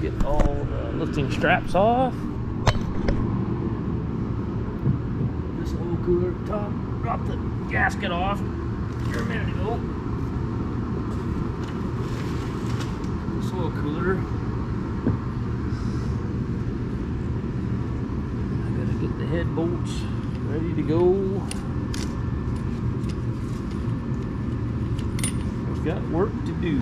get all the lifting straps off. This oil cooler at the top, drop the gasket off here a minute ago. This oil cooler, I gotta get the head bolts ready to go. We've got work to do.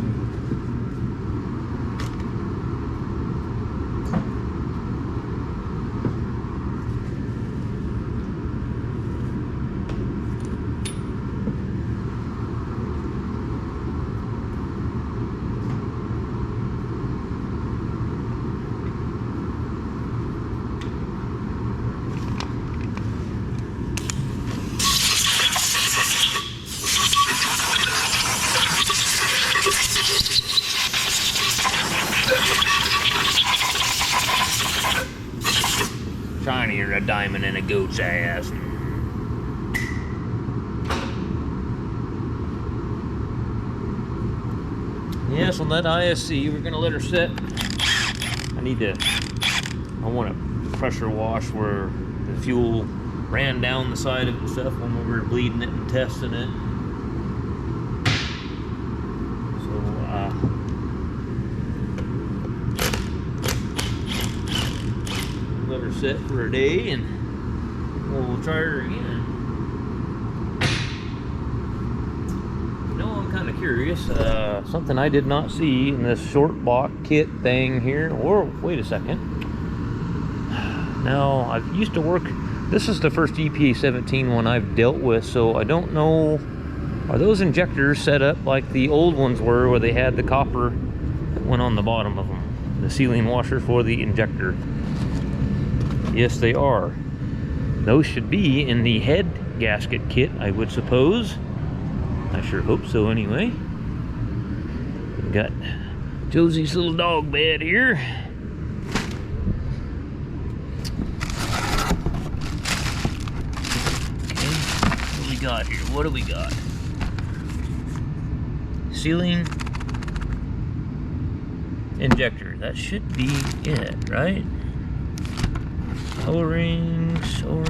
Shinier a diamond in a goat's ass. Yes, on that ISC, we're gonna let her sit. I want to pressure wash where the fuel ran down the side of it and stuff when we were bleeding it and testing it. Let her sit for a day and we'll try her again. You know, I'm kind of curious, something I did not see in this short block kit thing here. Or wait a second. Now, I used to work, this is the first EPA 17 one I've dealt with, so I don't know, are those injectors set up like the old ones were, where they had the copper that went on the bottom of them, the sealing washer for the injector? Yes, they are. Those should be in the head gasket kit, I would suppose. I sure hope so anyway. We've got Josie's little dog bed here. Okay, what do we got here? What do we got? Sealing injector. That should be it, right? O-rings, so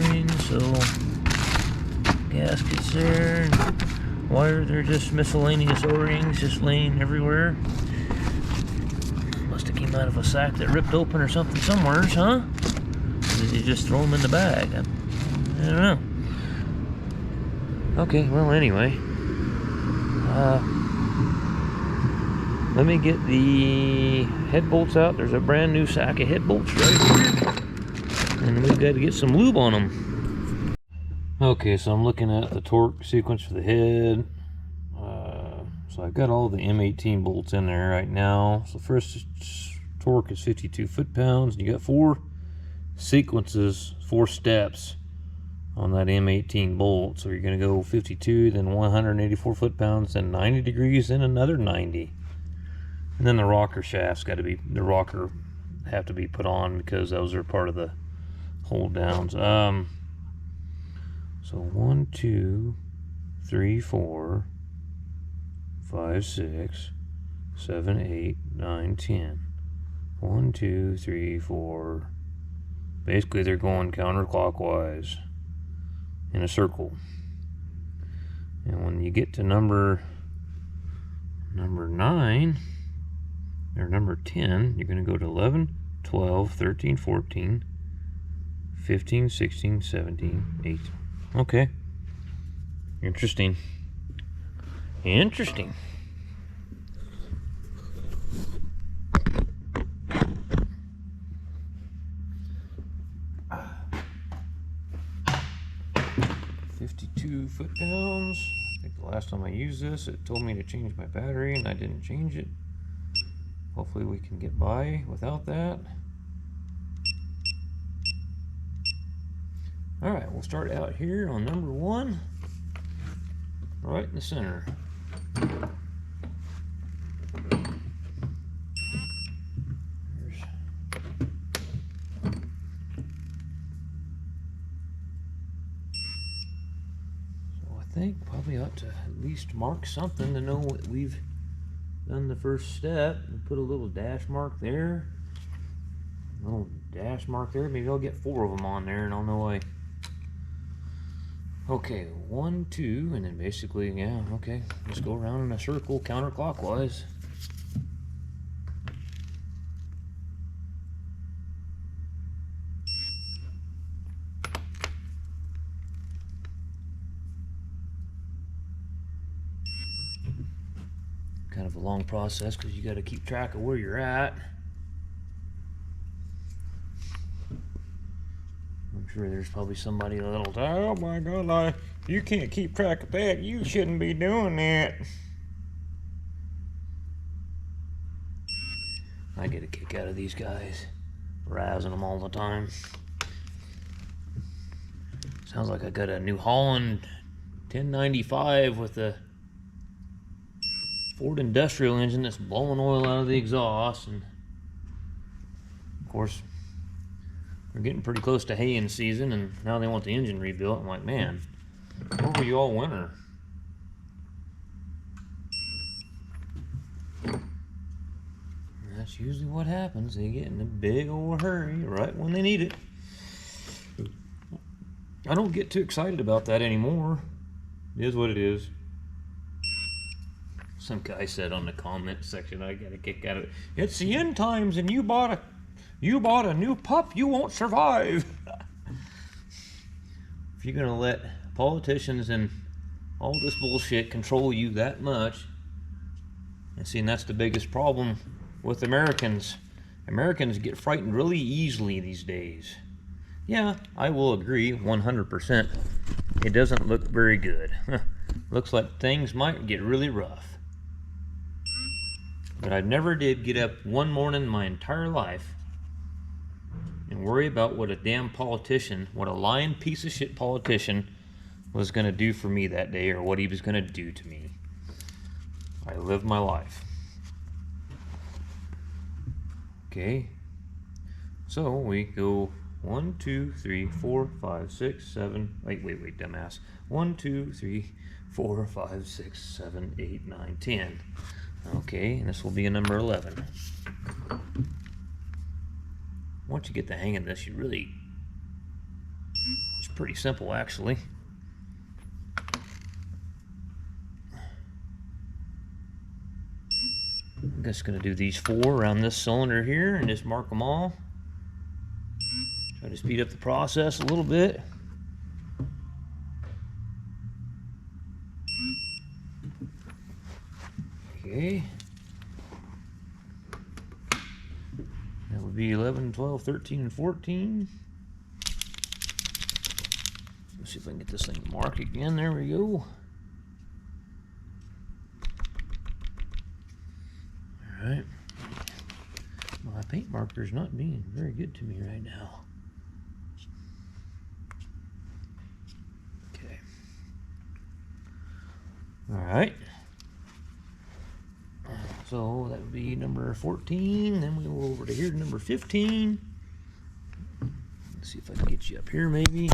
gaskets there. Why are there just miscellaneous O-rings just laying everywhere? Must have came out of a sack that ripped open or something somewhere, huh? Or did you just throw them in the bag? I don't know. Okay, well anyway. Let me get the head bolts out. There's a brand new sack of head bolts right here. And we've got to get some lube on them. Okay, so I'm looking at the torque sequence for the head. So I've got all the M18 bolts in there right now. So first torque is 52 foot-pounds. You got 4 sequences, 4 steps on that M18 bolt. So you're going to go 52, then 184 foot-pounds, then 90 degrees, then another 90. And then the rocker shafts got to be, the rocker have to be put on because those are part of the hold downs. So 1, 2, 3, 4, 5, 6, 7, 8, 9, 10. 1, 2, 3, 4. Basically, they're going counterclockwise in a circle. And when you get to number 9 or number 10, you're going to go to 11, 12, 13, 14, 15, 16, 17, 18. Okay. Interesting. Interesting. $52 foot-pounds. I think the last time I used this, it told me to change my battery, and I didn't change it. Hopefully we can get by without that. Alright, we'll start out here on number 1, right in the center. So I think probably ought to at least mark something to know what we've done the first step, and put a little dash mark there. little dash mark there. Maybe I'll get 4 of them on there and I'll know why. Okay, 1, 2, and then basically, yeah, okay. Just go around in a circle counterclockwise. Kind of a long process because you got to keep track of where you're at. I'm sure there's probably somebody that'll say, oh my God, you can't keep track of that. You shouldn't be doing that. I get a kick out of these guys, razzing them all the time. Sounds like I got a New Holland 1095 with a Ford industrial engine that's blowing oil out of the exhaust. And of course, we're getting pretty close to haying season, and now they want the engine rebuilt. I'm like, man, where were you all winter? And that's usually what happens. They get in a big old hurry right when they need it. I don't get too excited about that anymore. It is what it is. Some guy said on the comment section, I got a kick out of it. It's the end times, and you bought a new pup, you won't survive. If you're gonna let politicians and all this bullshit control you that much, and see, and that's the biggest problem with Americans. Americans get frightened really easily these days. Yeah, I will agree 100%. It doesn't look very good. Looks like things might get really rough. But I never did get up one morning in my entire life and worry about what a damn politician, what a lying piece of shit politician was going to do for me that day, or what he was going to do to me. I lived my life. Okay. So we go 1, 2, 3, 4, 5, 6, 7. Wait, dumbass. 1, 2, 3, 4, 5, 6, 7, 8, 9, 10. Okay, and this will be a number 11. Once you get the hang of this, it's pretty simple actually. I'm just going to do these 4 around this cylinder here and just mark them all. Try to speed up the process a little bit. Okay. That would be 11, 12, 13, and 14. Let's see if I can get this thing marked again. There we go. Alright. My paint marker's not being very good to me right now. Okay. Alright. So that would be number 14. Then we go over to here to number 15. Let's see if I can get you up here maybe.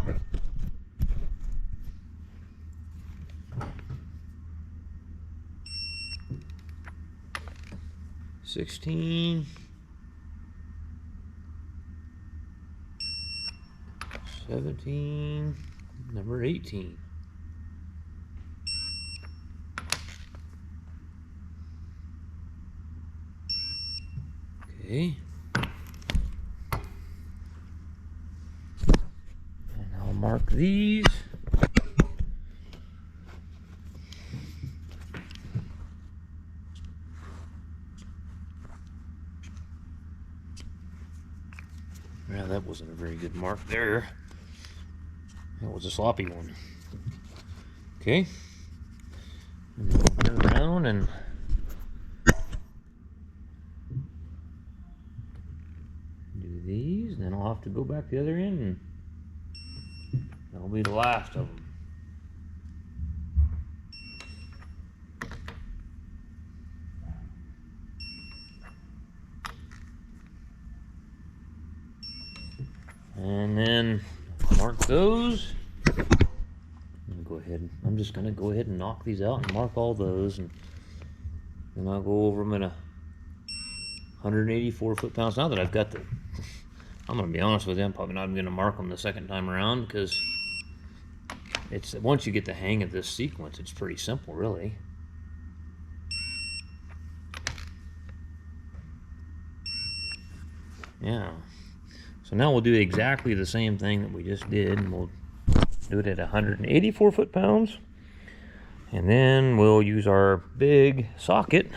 $16, 17, number 18. Okay. And I'll mark these. Well, that wasn't a very good mark there. That was a sloppy one. Okay. And then we'll turn around and do these. And then I'll have to go back the other end, and that'll be the last of them. And then mark those. I'm just gonna go ahead and knock these out and mark all those, and then I'll go over them in a 184 foot-pounds. Now that I've got I'm gonna be honest with you, I'm probably not even gonna mark them the second time around, because it's, once you get the hang of this sequence, it's pretty simple, really. Yeah. So now we'll do exactly the same thing that we just did, and we'll do it at 184 foot-pounds. And then we'll use our big socket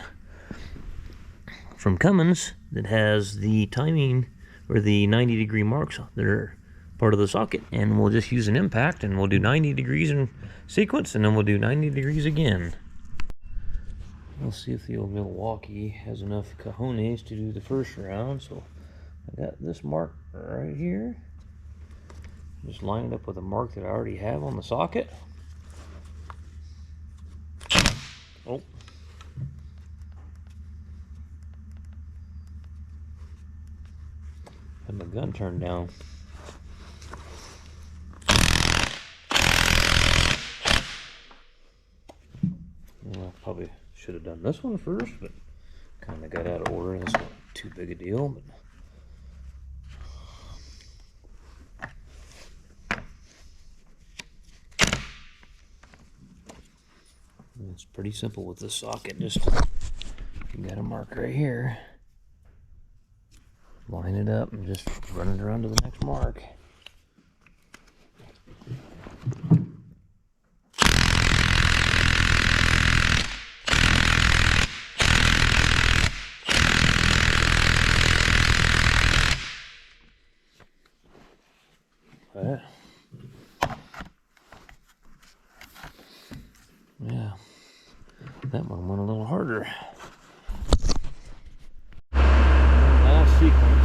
from Cummins that has the timing, or the 90-degree marks that are part of the socket, and we'll just use an impact, and we'll do 90 degrees in sequence, and then we'll do 90 degrees again. We'll see if the old Milwaukee has enough cojones to do the first round. So I got this mark right here. Just line it up with a mark that I already have on the socket. Oh. Had my gun turned down. Well, probably should have done this one first, but kind of got out of order. That's not too big a deal, but it's pretty simple with this socket. Just, you got a mark right here, line it up and just run it around to the next mark. Yeah, that one went a little harder. Last sequence.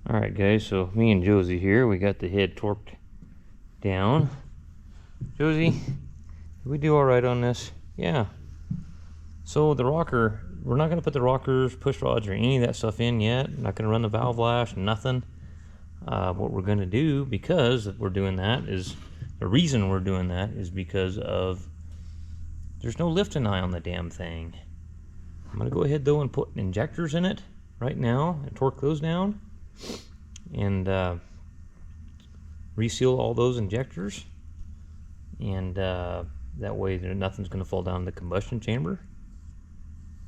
Alright guys, so me and Josie here, we got the head torqued down. Josie, did we do alright on this? Yeah. So the rocker, we're not going to put the rockers, push rods, or any of that stuff in yet. Not going to run the valve lash, nothing. What we're going to do, because we're doing that, is, the reason we're doing that is because of, there's no lifting eye on the damn thing. I'm going to go ahead though and put injectors in it right now and torque those down. And reseal all those injectors, and that way nothing's going to fall down the combustion chamber.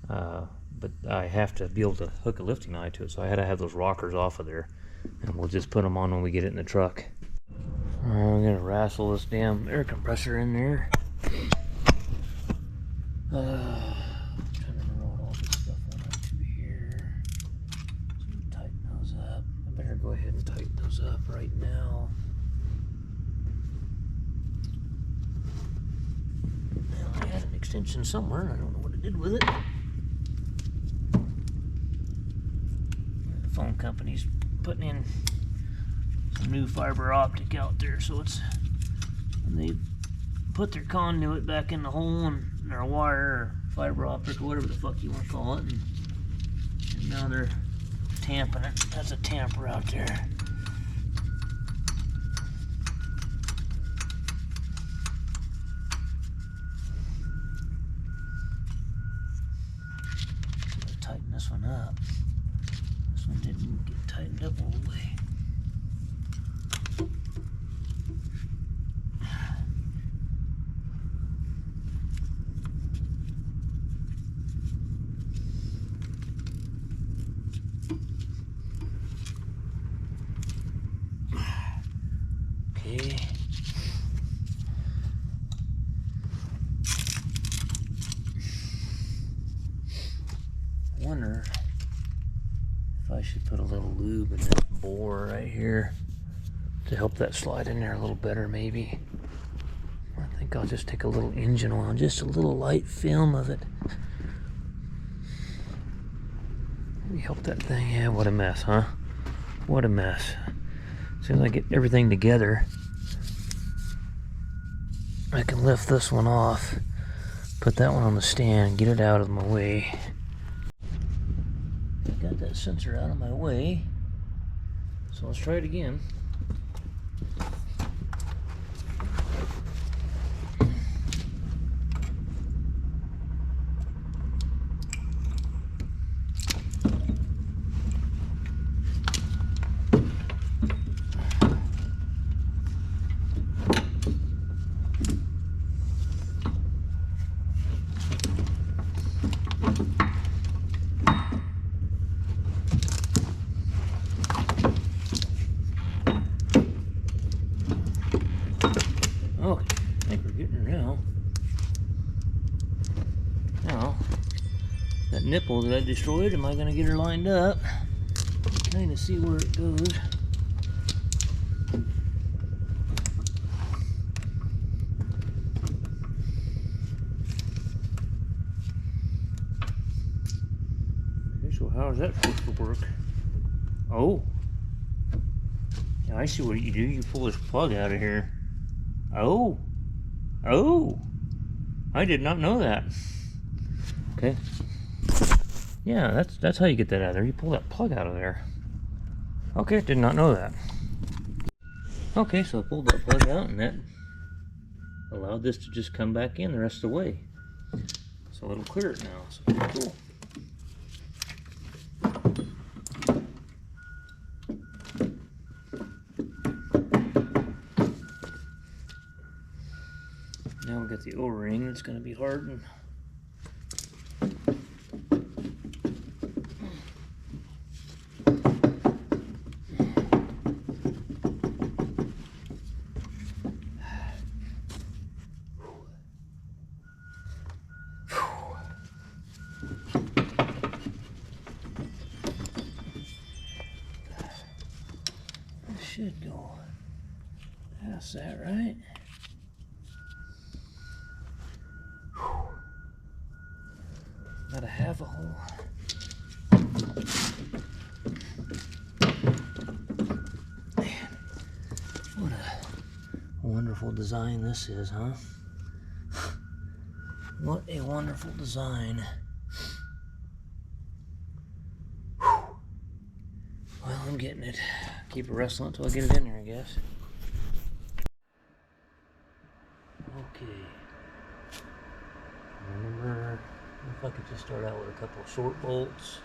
But I have to be able to hook a lifting eye to it, so I had to have those rockers off of there, and we'll just put them on when we get it in the truck. Alright, I'm going to wrestle this damn air compressor in there. Go ahead and tighten those up right now. Well, I had an extension somewhere. I don't know what it did with it. The phone company's putting in some new fiber optic out there, so it's, when they put their conduit back in the hole and their wire or fiber optic or whatever the fuck you want to call it, and now they're tamping it. That's a tamper out there. Tighten this one up. This one didn't get tightened up all the way. wonder if I should put a little lube in this bore right here to help that slide in there a little better, maybe. I think I'll just take a little engine oil, just a little light film of it. Maybe help that thing. Yeah, what a mess, huh? What a mess. As soon as I get everything together, I can lift this one off, put that one on the stand, get it out of my way. Got that sensor out of my way, so let's try it again. Okay, I think we're getting her now. Now, that nipple that I destroyed, am I going to get her lined up? Kind of see where it goes. Okay, so how is that supposed to work? Oh. Yeah, I see what you do. You pull this plug out of here. Oh. Oh. I did not know that. Okay. Yeah, that's how you get that out of there. You pull that plug out of there. Okay, did not know that. Okay, so I pulled that plug out and that allowed this to just come back in the rest of the way. So it'll clear it now. So pretty cool. Now we've got the O-ring that's going to be hardened. This should go past that, right? About a half a hole. Man, what a wonderful design this is, huh? What a wonderful design. Well, I'm getting it. Keep it wrestling until I get it in there, I guess. Okay. Remember, if I could just start out with a couple of short bolts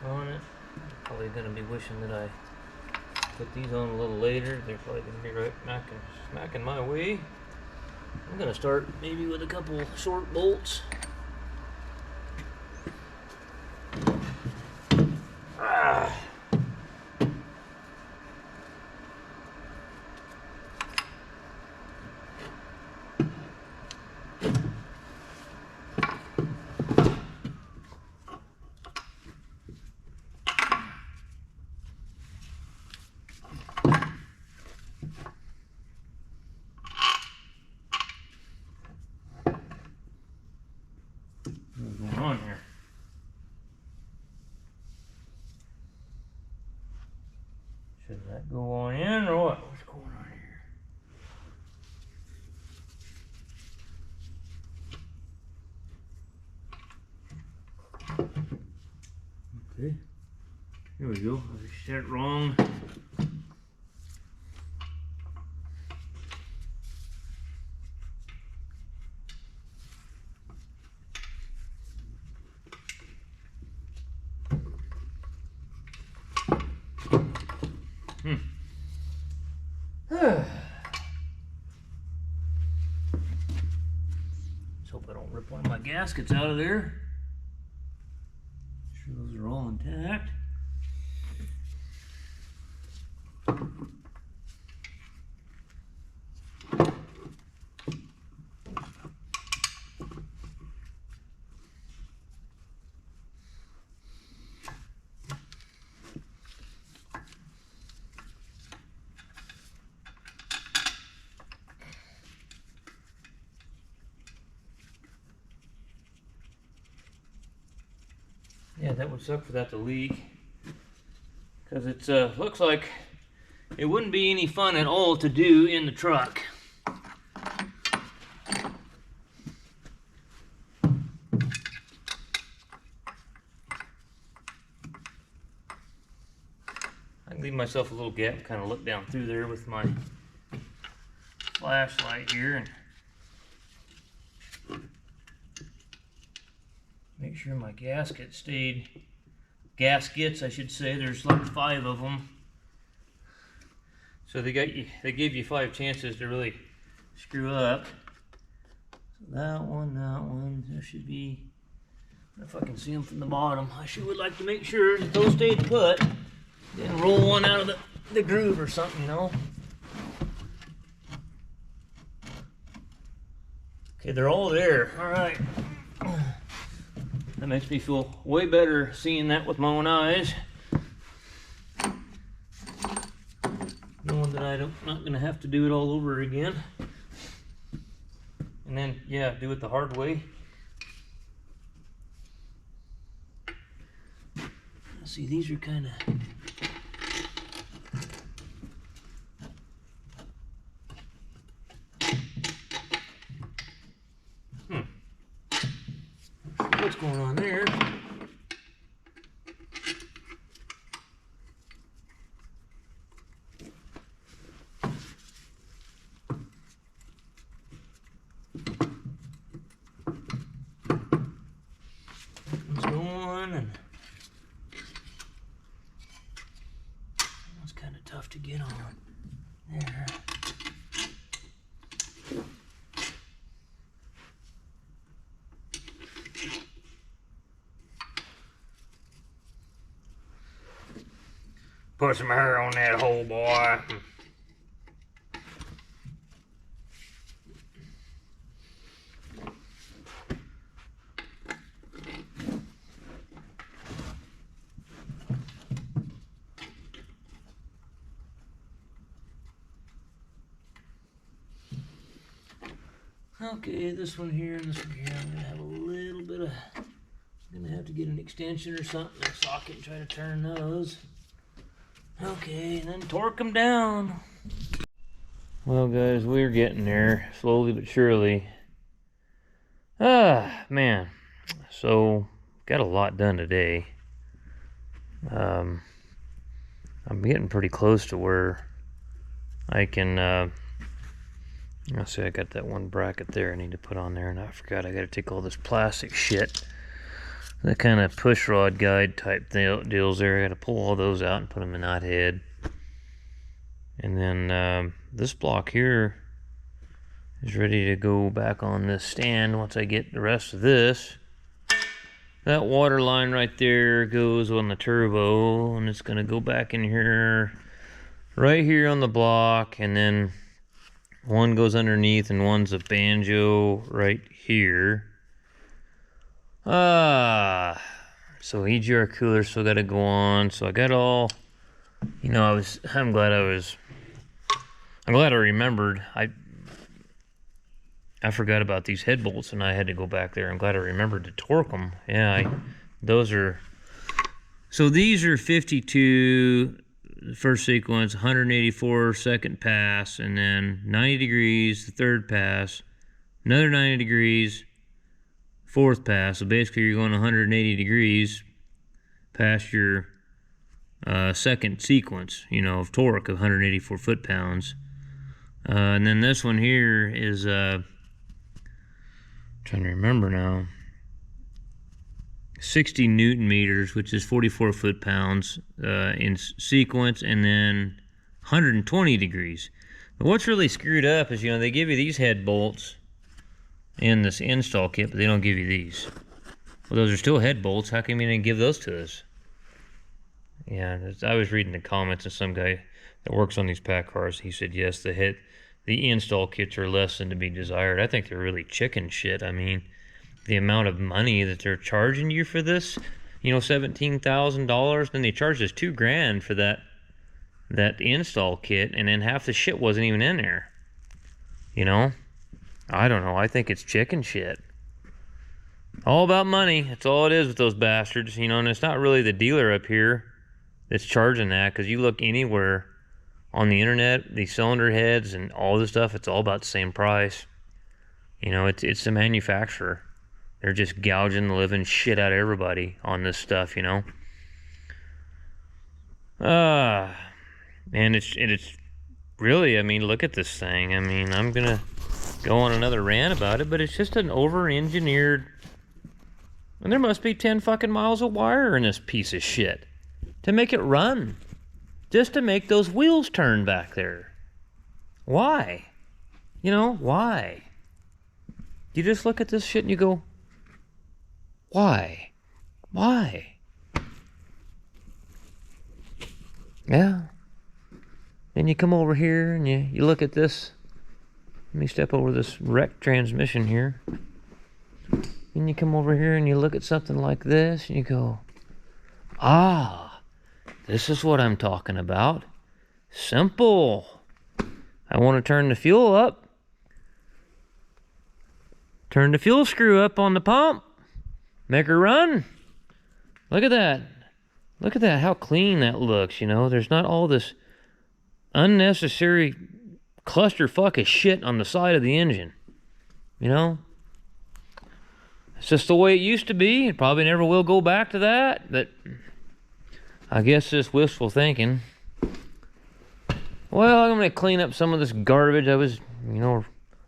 on it. I'm probably going to be wishing that I put these on a little later. They're probably going to be right smacking my way. I'm going to start maybe with a couple short bolts. Ah. What's going on here? Should that go on in or what? What's going on here? Okay. Here we go. I set it wrong. Let's hope I don't rip one of my gaskets out of there. Make sure those are all intact. Yeah, that would suck for that to leak. Because it looks like it wouldn't be any fun at all to do in the truck. I can leave myself a little gap, kind of look down through there with my flashlight here and make sure my gaskets, I should say, there's like 5 of them. So they give you 5 chances to really screw up. So that one, there should be, if I can see them from the bottom, I sure would like to make sure that those stayed put. Didn't roll one out of the groove or something, you know. Okay, they're all there. All right. That makes me feel way better seeing that with my own eyes. Knowing that I'm not going to have to do it all over again. And then, yeah, do it the hard way. See, these are kind of... What's going on there? What's going on? It's kind of tough to get on there. Put some hair on that hole, boy. Okay, this one here and this one here, I'm gonna have a little bit of, I'm gonna have to get an extension or something in the socket and try to turn those. Okay, and then torque them down. Well, guys, we're getting there, slowly but surely. Ah, man. So, got a lot done today. I'm getting pretty close to where I can, let's see, I got that one bracket there I need to put on there, and I forgot I got to take all this plastic shit. The kind of push rod guide type deals there. I got to pull all those out and put them in that head. And then this block here is ready to go back on this stand once I get the rest of this. That water line right there goes on the turbo, and it's going to go back in here, right here on the block, and then one goes underneath and one's a banjo right here. So EGR cooler still got to go on. So I got all, you know, I'm glad I remembered. I forgot about these head bolts and I had to go back there. I'm glad I remembered to torque them. Yeah, so these are 52 first sequence, 184 second pass, and then 90 degrees the third pass, another 90 degrees fourth pass. So basically you're going 180 degrees past your second sequence, you know, of torque of 184 foot-pounds. And then this one here is trying to remember now, 60 Newton meters, which is 44 foot-pounds in sequence, and then 120 degrees. But what's really screwed up is, you know, they give you these head bolts in this install kit, but they don't give you these. Well, those are still head bolts. How come you didn't give those to us? Yeah, I was reading the comments of some guy that works on these Paccars. He said, yes, the install kits are less than to be desired. I think they're really chicken shit. I mean, the amount of money that they're charging you for this, you know, $17,000, then they charged us $2,000 for that install kit, and then half the shit wasn't even in there. You know? I don't know. I think it's chicken shit. All about money. That's all it is with those bastards, you know, and it's not really the dealer up here that's charging that, because you look anywhere on the internet, these cylinder heads and all this stuff, it's all about the same price. You know, it's the manufacturer. They're just gouging the living shit out of everybody on this stuff, you know. And it's really, I mean, look at this thing. I mean, I'm gonna go on another rant about it, but it's just an over-engineered, and there must be 10 fucking miles of wire in this piece of shit to make it run, just to make those wheels turn back there. Why? You know, why? You just look at this shit and you go, why? Why? Yeah. Then you come over here and you look at this. Let me step over this wrecked transmission here. Then you come over here and you look at something like this and you go, ah, this is what I'm talking about. Simple. I want to turn the fuel up. Turn the fuel screw up on the pump. Make her run. Look at that. Look at that, how clean that looks, you know. There's not all this unnecessary clusterfuck of shit on the side of the engine, you know. It's just the way it used to be. It probably never will go back to that, but I guess it's wistful thinking. Well, I'm going to clean up some of this garbage. I was, you know,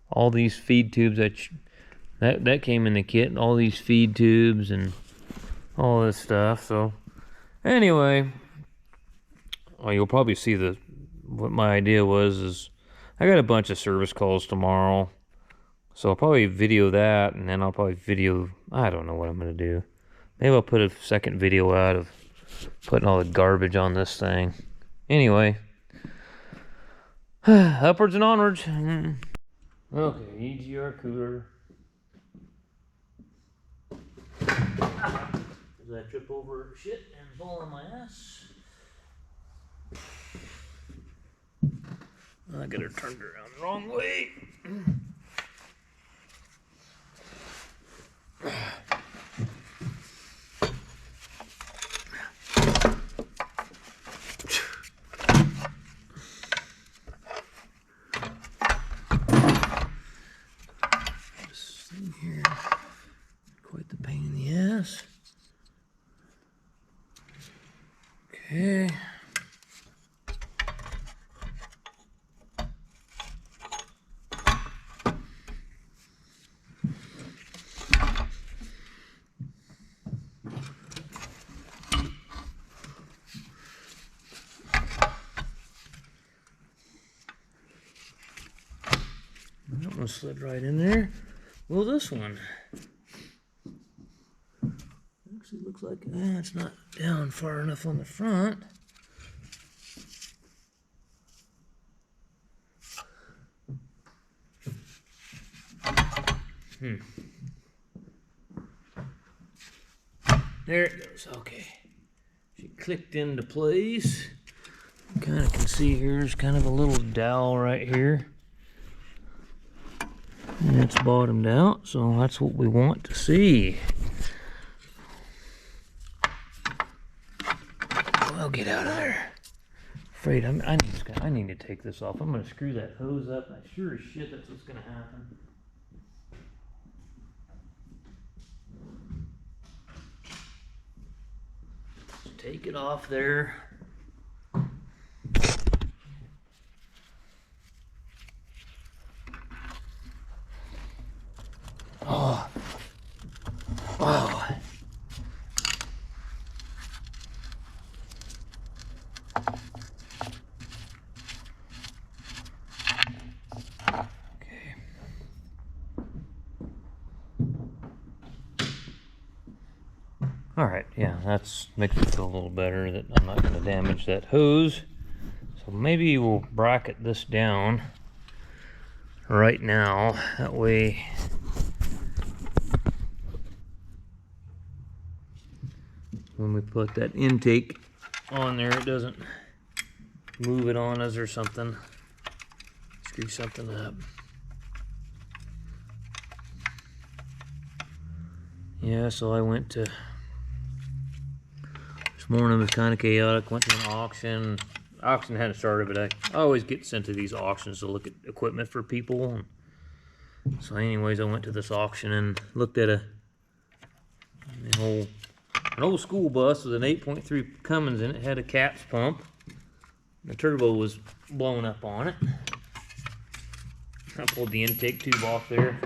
all these feed tubes that came in the kit, and all these feed tubes and all this stuff. So anyway, well, you'll probably see what my idea was is I got a bunch of service calls tomorrow. So I'll probably video that, and then I'll probably video, I don't know what I'm going to do. Maybe I'll put a second video out of putting all the garbage on this thing. Anyway, upwards and onwards. Okay, EGR cooler. As I trip over shit and fall on my ass. I got her turned around the wrong way. This thing here, quite the pain in the ass. Okay. That one slid right in there. Well, this one actually looks like it's not down far enough on the front. There it goes. Okay. She clicked into place. Kind of can see here's kind of a little dowel right here. And it's bottomed out, so that's what we want to see. Well, get out of there. Afraid I need to take this off. I'm going to screw that hose up. I'm sure as shit that's what's going to happen. Just take it off there. Oh. Wow. Okay. All right, yeah, that's makes me feel a little better that I'm not going to damage that hose. So maybe we'll bracket this down right now. That way when we put that intake on there, it doesn't move it on us or something. Screw something up. Yeah, so I went to, this morning was kind of chaotic, went to an auction. Auction hadn't started, but I always get sent to these auctions to look at equipment for people. And so anyways, I went to this auction and looked at an old school bus with an 8.3 Cummins in it. Had a caps pump. The turbo was blown up on it. I pulled the intake tube off there.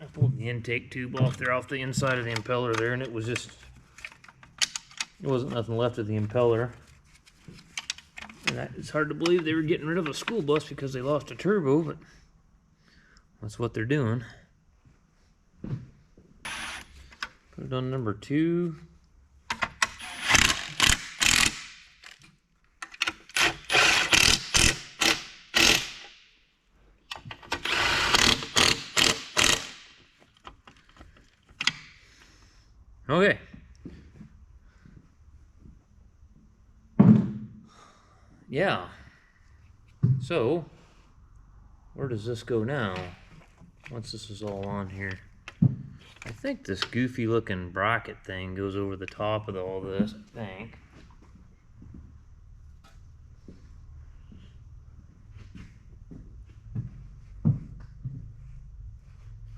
I pulled the intake tube off there, off the inside of the impeller there, and it was just, there wasn't nothing left of the impeller. And it's hard to believe they were getting rid of a school bus because they lost a turbo, but that's what they're doing. Put it on number 2. Okay. Yeah. So, where does this go now? Once this is all on here. I think this goofy looking bracket thing goes over the top of all this, I think.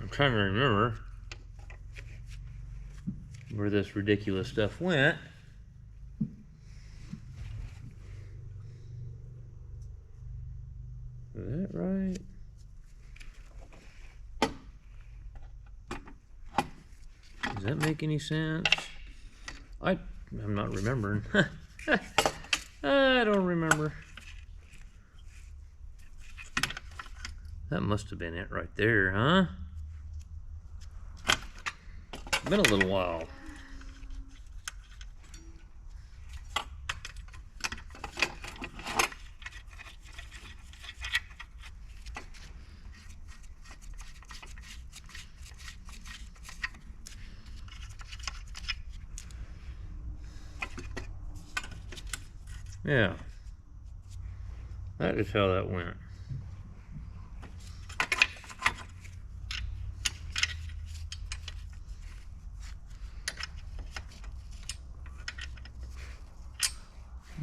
I'm trying to remember where this ridiculous stuff went. Is that right? Does that make any sense? I'm not remembering. I don't remember. That must have been it right there, huh? It's been a little while. Yeah, that is how that went.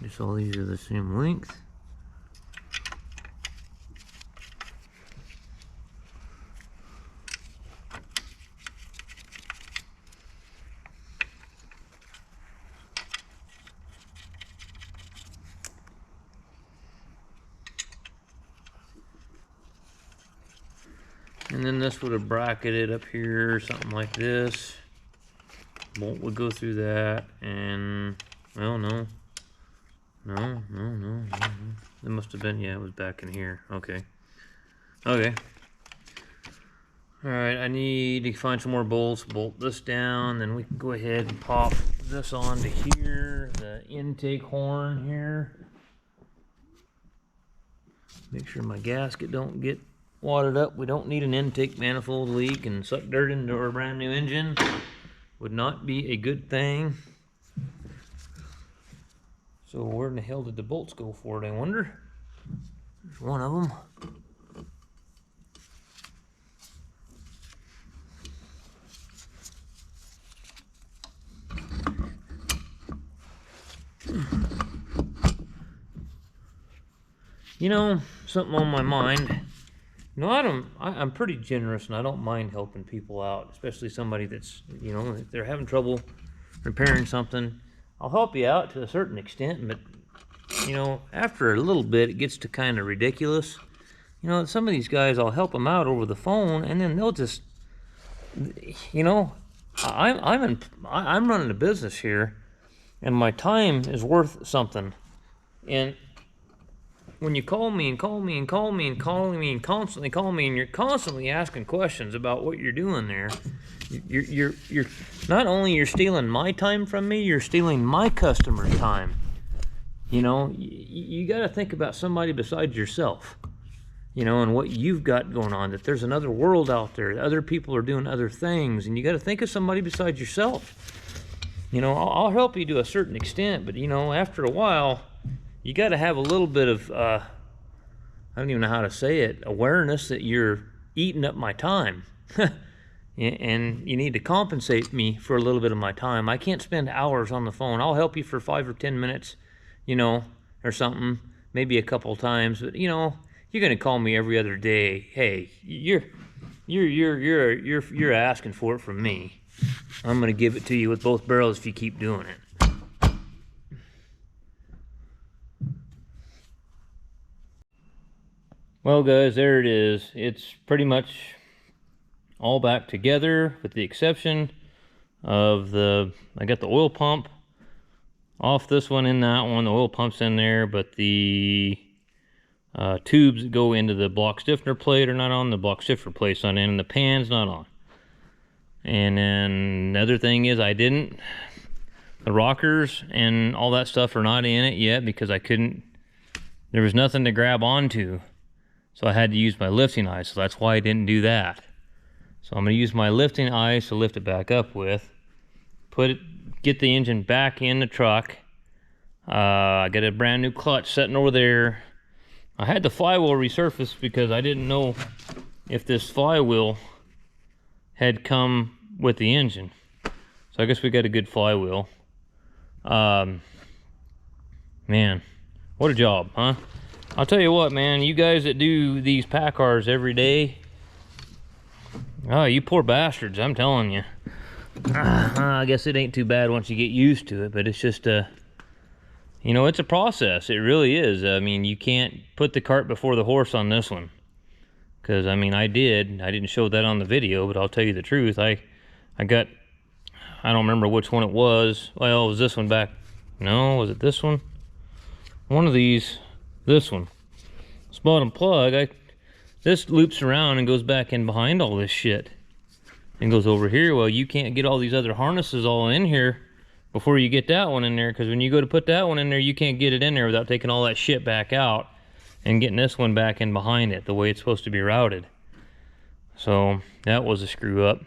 Just all these are the same length. And then this would have bracketed up here, something like this. Bolt would go through that, and, well, no. No. It must have been, yeah, it was back in here. Okay. Okay. Alright, I need to find some more bolts, bolt this down, then we can go ahead and pop this onto here, the intake horn here. Make sure my gasket don't get wadded up. We don't need an intake manifold leak and suck dirt into our brand new engine. Would not be a good thing. So where in the hell did the bolts go for it, I wonder? There's one of them. You know, something on my mind. No, I'm pretty generous and I don't mind helping people out, especially somebody that's, you know, if they're having trouble repairing something. I'll help you out to a certain extent, but, you know, after a little bit, it gets to kind of ridiculous. You know, some of these guys, I'll help them out over the phone and then they'll just, you know, I'm running a business here and my time is worth something. And when you call me and call me and call me and call me and constantly call me and you're constantly asking questions about what you're doing there, you're not only you're stealing my time from me, you're stealing my customer's time. You know, you got to think about somebody besides yourself, you know, and what you've got going on, that there's another world out there, that other people are doing other things, and you got to think of somebody besides yourself. You know, I'll help you to a certain extent, but, you know, after a while, you got to have a little bit of, I don't even know how to say it, awareness that you're eating up my time. and you need to compensate me for a little bit of my time. I can't spend hours on the phone. I'll help you for 5 or 10 minutes, you know, or something, maybe a couple times, but you know, you're gonna call me every other day. Hey, you're asking for it from me. I'm gonna give it to you with both barrels if you keep doing it. Well guys, there it is. It's pretty much all back together with the exception of I got the oil pump off this one in that one. The oil pump's in there, but the tubes that go into the block stiffener plate are not on. The block stiffener plate's not in, and the pan's not on. And then the other thing is the rockers and all that stuff are not in it yet because there was nothing to grab onto. So I had to use my lifting ice, so that's why I didn't do that. So I'm gonna use my lifting ice to lift it back up with, get the engine back in the truck. I got a brand new clutch sitting over there. I had the flywheel resurfaced because I didn't know if this flywheel had come with the engine. So I guess we got a good flywheel. Man, what a job, huh? I'll tell you what, man, you guys that do these Paccars every day, oh, you poor bastards, I'm telling you. I guess it ain't too bad once you get used to it, but it's just you know, it's a process. It really is. I mean, you can't put the cart before the horse on this one. Because, I mean, I didn't show that on the video, but I'll tell you the truth. I don't remember which one it was. Well, it was this one back. No, was it this one? One of these. This one. This bottom plug, this loops around and goes back in behind all this shit. And goes over here. Well, you can't get all these other harnesses all in here before you get that one in there, because when you go to put that one in there, you can't get it in there without taking all that shit back out and getting this one back in behind it the way it's supposed to be routed. So that was a screw up.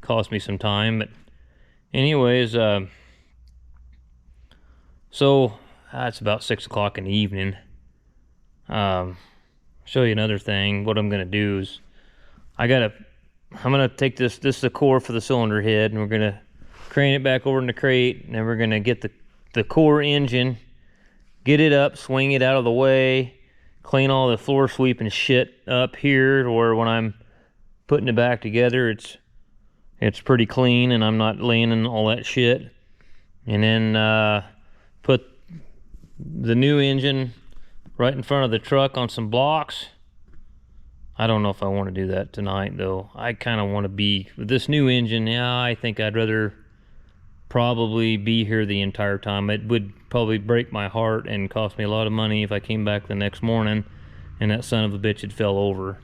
Cost me some time, but anyways, so it's about 6 o'clock in the evening. Show you another thing. What I'm gonna do is I'm gonna take this is the core for the cylinder head, and we're gonna crane it back over in the crate, and then we're gonna get the core engine, get it up, swing it out of the way, clean all the floor sweep and shit up here, or when I'm putting it back together, it's pretty clean and I'm not laying in all that shit. And then put the new engine right in front of the truck on some blocks. I don't know if I want to do that tonight though. I kind of want to be with this new engine. Yeah, I think I'd rather probably be here the entire time. It would probably break my heart and cost me a lot of money if I came back the next morning and that son of a bitch had fell over.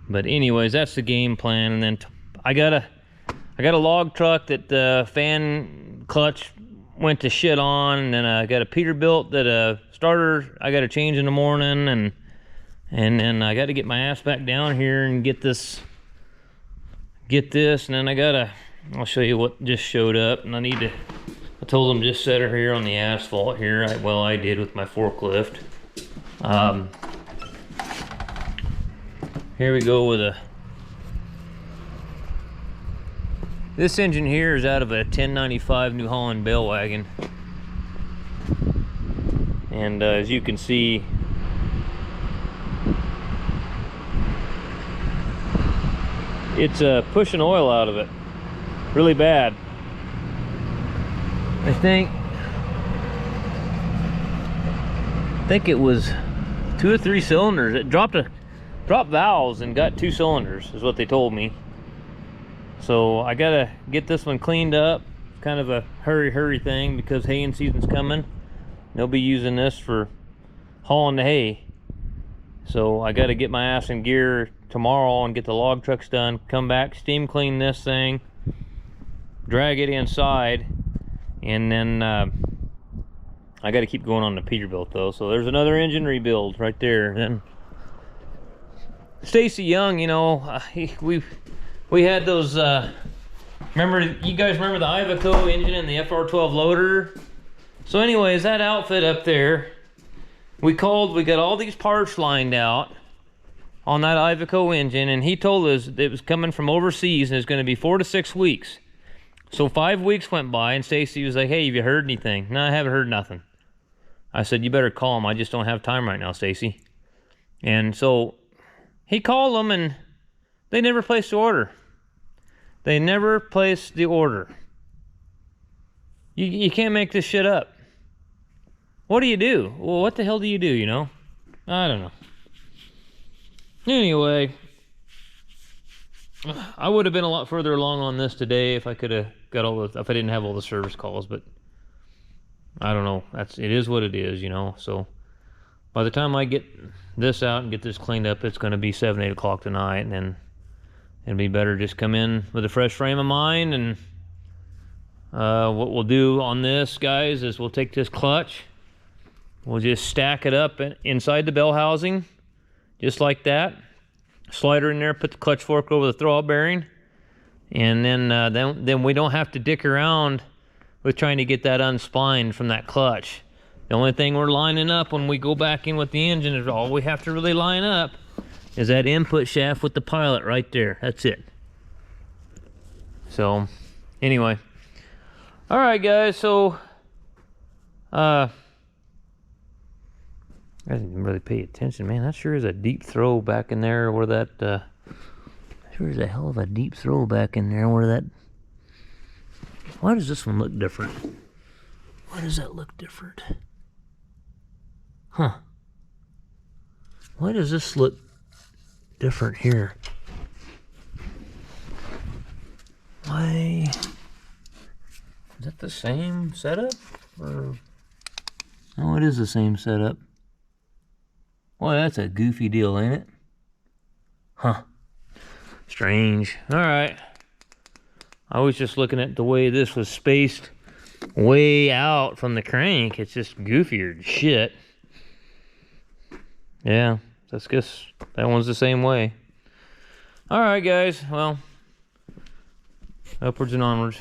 But anyways, that's the game plan. And then I got a log truck that the fan clutch went to shit on, and then I got a Peterbilt that a starter I got to change in the morning, and then I got to get my ass back down here and get this, and then I'll show you what just showed up. And I told them just set her here on the asphalt here. I did with my forklift. Here we go with this engine here is out of a 1095 New Holland bale wagon. And as you can see, it's pushing oil out of it really bad. I think it was 2 or 3 cylinders. It dropped valves and got 2 cylinders is what they told me. So I gotta get this one cleaned up. It's kind of a hurry thing because haying season's coming. They'll be using this for hauling the hay. So I gotta get my ass in gear tomorrow and get the log trucks done, come back, steam clean this thing, drag it inside, and then I got to keep going on the Peterbilt though. So there's another engine rebuild right there. Then Stacy Young, you know, we had those. You guys remember the Iveco engine and the FR12 loader? So anyways, that outfit up there, we got all these parts lined out. on that Iveco engine, and he told us it was coming from overseas and it's going to be 4 to 6 weeks. So 5 weeks went by, and Stacy was like, hey, have you heard anything? No, I haven't heard nothing. I said, you better call him. I just don't have time right now, Stacy. And so he called them, and they never placed the order. They never placed the order. You can't make this shit up. What do you do? Well, what the hell do you do, you know? I don't know. Anyway, I would have been a lot further along on this today if I could have got all the, if I didn't have all the service calls, but I don't know. It is what it is, you know. So by the time I get this out and get this cleaned up, it's going to be 7, 8 o'clock tonight, and then it'd be better just come in with a fresh frame of mind. And what we'll do on this, guys, is we'll take this clutch, we'll just stack it up inside the bell housing, just like that. Slide her in there, put the clutch fork over the throwout bearing, and then we don't have to dick around with trying to get that unsplined from that clutch. The only thing we're lining up when we go back in with the engine is all we have to really line up is that input shaft with the pilot right there. That's it. So anyway, all right, guys. So I didn't really pay attention, man. That sure is a deep throw back in there where that sure is a hell of a deep throw back in there where that. Why does this one look different? Why does that look different? Huh. Why does this look different here? Why? Is that the same setup? Or... Oh, it is the same setup. Well, that's a goofy deal, ain't it? Huh. Strange. Alright. I was just looking at the way this was spaced way out from the crank. It's just goofier than shit. Yeah, that's guess that one's the same way. Alright, guys. Well, upwards and onwards.